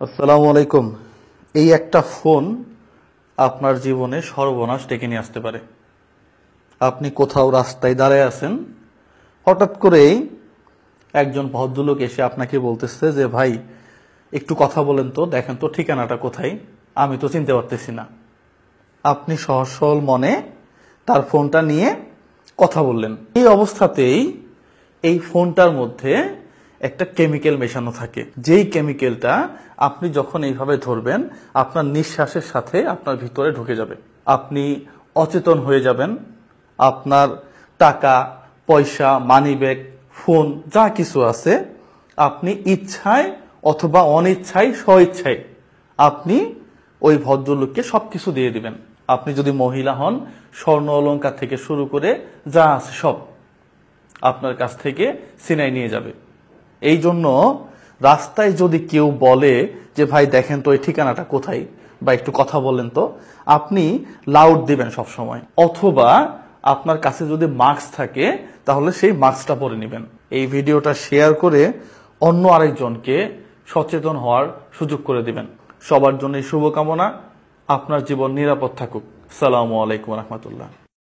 আসসালামু আলাইকুম। এই একটা ফোন আপনার জীবনে সর্বনাশ ডেকে নিয়ে আসতে পারে। আপনি কোথাও রাস্তায় দাঁড়ায় আছেন, হঠাৎ করেই একজন ভদ্রলোক এসে আপনাকে বলতেছে যে ভাই একটু কথা বলেন তো, দেখেন তো ঠিকানাটা কোথায়, আমি তো চিনতে পারতেছি না। আপনি সহজ সরল মনে তার ফোনটা নিয়ে কথা বললেন। এই অবস্থাতেই এই ফোনটার মধ্যে একটা কেমিক্যাল মেশানো থাকে, যেই কেমিক্যালটা আপনি যখন এইভাবে ধরবেন আপনার নিঃশ্বাসের সাথে আপনার ভিতরে ঢুকে যাবে, আপনি অচেতন হয়ে যাবেন। আপনার টাকা পয়সা, মানিব্যাগ, ফোন যা কিছু আছে আপনি ইচ্ছায় অথবা অনিচ্ছায় স্বইচ্ছায় আপনি ওই ভদ্রলোককে সবকিছু দিয়ে দিবেন। আপনি যদি মহিলা হন, স্বর্ণ অলংকার থেকে শুরু করে যা আছে সব আপনার কাছ থেকে ছিনাই নিয়ে যাবে। এই জন্য রাস্তায় যদি কেউ বলে যে ভাই দেখেন তো এই ঠিকানাটা কোথায় বা একটু কথা বলেন তো, আপনি লাউড দিবেন সব সময়, অথবা আপনার কাছে যদি মাস্ক থাকে তাহলে সেই মাস্কটা পরে নেবেন। এই ভিডিওটা শেয়ার করে অন্য আরেকজনকে সচেতন হওয়ার সুযোগ করে দিবেন। সবার জন্য শুভকামনা। আপনার জীবন নিরাপদ থাকুক। আসসালামু আলাইকুম রহমতুল্লাহ।